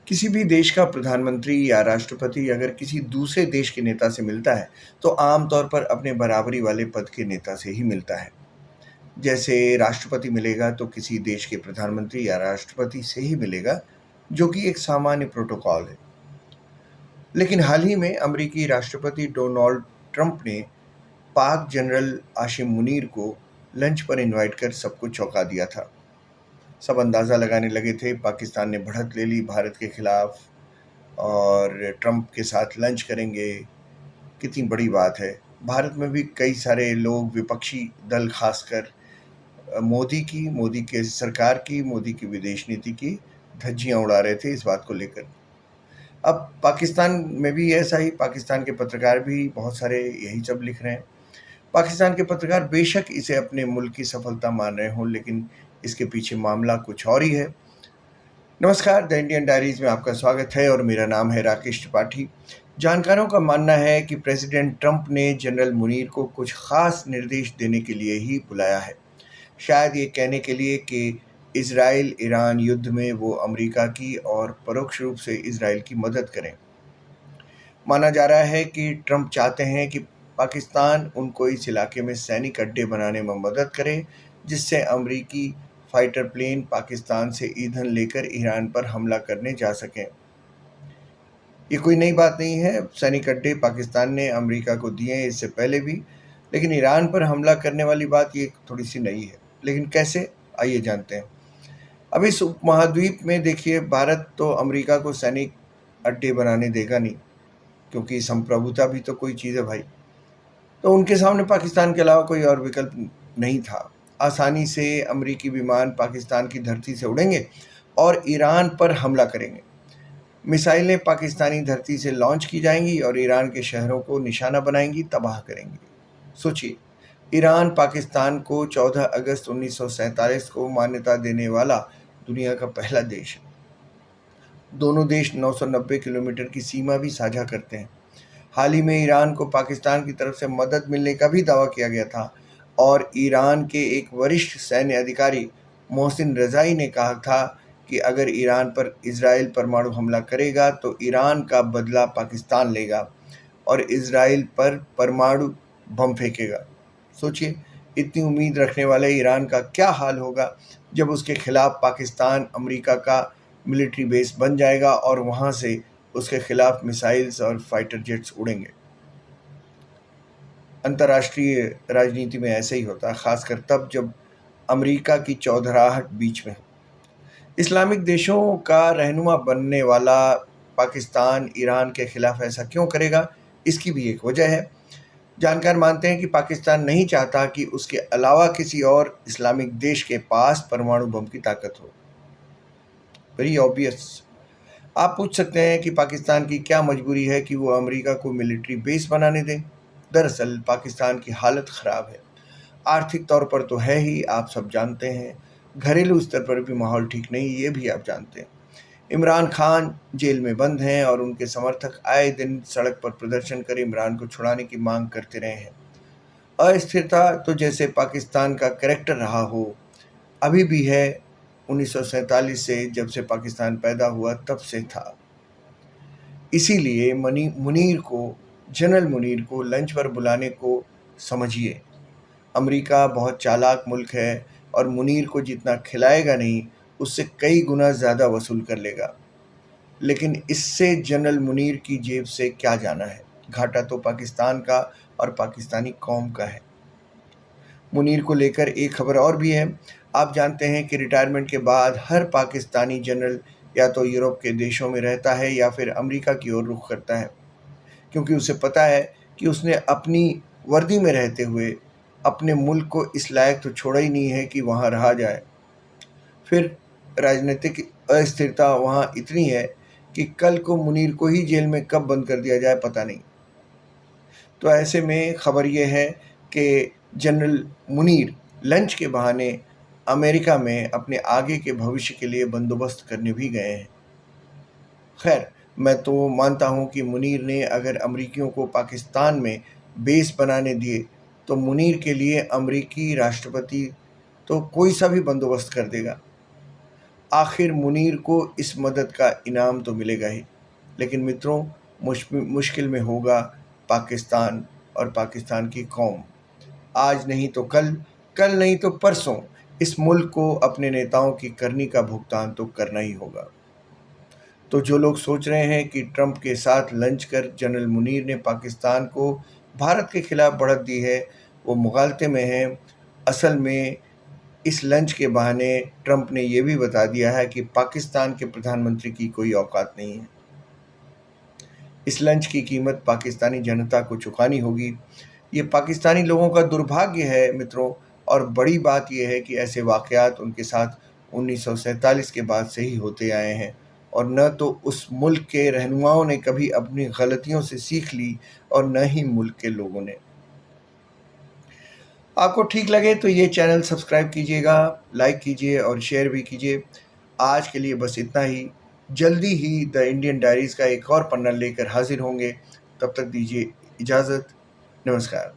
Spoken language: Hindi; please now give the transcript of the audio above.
किसी भी देश का प्रधानमंत्री या राष्ट्रपति अगर किसी दूसरे देश के नेता से मिलता है, तो आमतौर पर अपने बराबरी वाले पद के नेता से ही मिलता है। जैसे राष्ट्रपति मिलेगा तो किसी देश के प्रधानमंत्री या राष्ट्रपति से ही मिलेगा, जो कि एक सामान्य प्रोटोकॉल है। लेकिन हाल ही में अमेरिकी राष्ट्रपति डोनाल्ड ट्रंप ने पाक जनरल आसिम मुनीर को लंच पर इनवाइट कर सबको चौंका दिया था। सब अंदाज़ा लगाने लगे थे, पाकिस्तान ने बढ़त ले ली भारत के खिलाफ और ट्रंप के साथ लंच करेंगे, कितनी बड़ी बात है। भारत में भी कई सारे लोग, विपक्षी दल खासकर मोदी के सरकार की, मोदी की विदेश नीति की धज्जियां उड़ा रहे थे इस बात को लेकर। अब पाकिस्तान में भी ऐसा ही, पाकिस्तान के पत्रकार भी बहुत सारे यही सब लिख रहे हैं। पाकिस्तान के पत्रकार बेशक इसे अपने मुल्क की सफलता मान रहे हों, लेकिन इसके पीछे मामला कुछ और ही है। नमस्कार, द इंडियन डायरीज में आपका स्वागत है और मेरा नाम है राकेश त्रिपाठी। जानकारों का मानना है कि प्रेसिडेंट ट्रंप ने जनरल मुनीर को कुछ खास निर्देश देने के लिए ही बुलाया है। शायद ये कहने के लिए कि इजराइल ईरान युद्ध में वो अमेरिका की और परोक्ष रूप से इजराइल की मदद करें। माना जा रहा है कि ट्रंप चाहते हैं कि पाकिस्तान उनको इस इलाके में सैनिक अड्डे बनाने में मदद करे, जिससे अमेरिकी फाइटर प्लेन पाकिस्तान से ईंधन लेकर ईरान पर हमला करने जा सकें। ये कोई नई बात नहीं है, सैनिक अड्डे पाकिस्तान ने अमेरिका को दिए हैं इससे पहले भी, लेकिन ईरान पर हमला करने वाली बात ये थोड़ी सी नई है। लेकिन कैसे, आइए जानते हैं। अब इस उपमहाद्वीप में देखिए, भारत तो अमेरिका को सैनिक अड्डे बनाने देगा नहीं, क्योंकि संप्रभुता भी तो कोई चीज़ है भाई। तो उनके सामने पाकिस्तान के अलावा कोई और विकल्प नहीं था। आसानी से अमेरिकी विमान पाकिस्तान की धरती से उड़ेंगे और ईरान पर हमला करेंगे। मिसाइलें पाकिस्तानी धरती से लॉन्च की जाएंगी और ईरान के शहरों को निशाना बनाएंगी, तबाह करेंगी। सोचिए, ईरान पाकिस्तान को 14 अगस्त 1947 को मान्यता देने वाला दुनिया का पहला देश है। दोनों देश 990 किलोमीटर की सीमा भी साझा करते हैं। हाल ही में ईरान को पाकिस्तान की तरफ से मदद मिलने का भी दावा किया गया था और ईरान के एक वरिष्ठ सैन्य अधिकारी मोहसिन रज़ाई ने कहा था कि अगर ईरान पर इजराइल परमाणु हमला करेगा तो ईरान का बदला पाकिस्तान लेगा और इजराइल पर परमाणु बम फेंकेगा। सोचिए, इतनी उम्मीद रखने वाले ईरान का क्या हाल होगा जब उसके खिलाफ पाकिस्तान अमेरिका का मिलिट्री बेस बन जाएगा और वहाँ से उसके खिलाफ मिसाइल्स और फाइटर जेट्स उड़ेंगे। अंतर्राष्ट्रीय राजनीति में ऐसे ही होता है, खासकर तब जब अमेरिका की चौधराहट बीच में हो। इस्लामिक देशों का रहनुमा बनने वाला पाकिस्तान ईरान के खिलाफ ऐसा क्यों करेगा, इसकी भी एक वजह है। जानकार मानते हैं कि पाकिस्तान नहीं चाहता कि उसके अलावा किसी और इस्लामिक देश के पास परमाणु बम की ताकत हो। Very obvious. आप पूछ सकते हैं कि पाकिस्तान की क्या मजबूरी है कि वो अमेरिका को मिलिट्री बेस बनाने दे। दरअसल पाकिस्तान की हालत ख़राब है। आर्थिक तौर पर तो है ही, आप सब जानते हैं। घरेलू स्तर पर भी माहौल ठीक नहीं, ये भी आप जानते हैं। इमरान खान जेल में बंद हैं और उनके समर्थक आए दिन सड़क पर प्रदर्शन कर इमरान को छुड़ाने की मांग करते रहे हैं। अस्थिरता तो जैसे पाकिस्तान का कैरेक्टर रहा हो, अभी भी है। 1947 से, जब से पाकिस्तान पैदा हुआ तब से था। इसीलिए जनरल मुनीर को लंच पर बुलाने को समझिए। अमेरिका बहुत चालाक मुल्क है और मुनीर को जितना खिलाएगा नहीं, उससे कई गुना ज़्यादा वसूल कर लेगा। लेकिन इससे जनरल मुनीर की जेब से क्या जाना है? घाटा तो पाकिस्तान का और पाकिस्तानी कौम का है। मुनीर को लेकर एक खबर और भी है। आप जानते हैं कि रिटायरमेंट के बाद हर पाकिस्तानी जनरल या तो यूरोप के देशों में रहता है या फिर अमेरिका की ओर रुख करता है, क्योंकि उसे पता है कि उसने अपनी वर्दी में रहते हुए अपने मुल्क को इस लायक तो छोड़ा ही नहीं है कि वहाँ रहा जाए। फिर राजनीतिक अस्थिरता वहाँ इतनी है कि कल को मुनीर को ही जेल में कब बंद कर दिया जाए पता नहीं। तो ऐसे में खबर ये है कि जनरल मुनीर लंच के बहाने अमेरिका में अपने आगे के भविष्य के लिए बंदोबस्त करने भी गए हैं। खैर, मैं तो मानता हूँ कि मुनीर ने अगर अमरीकियों को पाकिस्तान में बेस बनाने दिए तो मुनीर के लिए अमरीकी राष्ट्रपति तो कोई सा भी बंदोबस्त कर देगा। आखिर मुनीर को इस मदद का इनाम तो मिलेगा ही, लेकिन मित्रों मुश्किल में होगा पाकिस्तान और पाकिस्तान की कौम। आज नहीं तो कल, कल नहीं तो परसों इस मुल्क को अपने नेताओं की करनी का भुगतान तो करना ही होगा। तो जो लोग सोच रहे हैं कि ट्रंप के साथ लंच कर जनरल मुनीर ने पाकिस्तान को भारत के खिलाफ बढ़त दी है, वो मुगालते में हैं। असल में इस लंच के बहाने ट्रंप ने ये भी बता दिया है कि पाकिस्तान के प्रधानमंत्री की कोई औकात नहीं है। इस लंच की कीमत पाकिस्तानी जनता को चुकानी होगी। ये पाकिस्तानी लोगों का दुर्भाग्य है मित्रों, और बड़ी बात यह है कि ऐसे वाक़यात उनके साथ 1947 के बाद से ही होते आए हैं, और न तो उस मुल्क के रहनुमाओं ने कभी अपनी गलतियों से सीख ली और न ही मुल्क के लोगों ने। आपको ठीक लगे तो ये चैनल सब्सक्राइब कीजिएगा, लाइक कीजिए और शेयर भी कीजिए। आज के लिए बस इतना ही। जल्दी ही द इंडियन डायरीज़ का एक और पन्ना लेकर हाजिर होंगे। तब तक दीजिए इजाज़त। नमस्कार।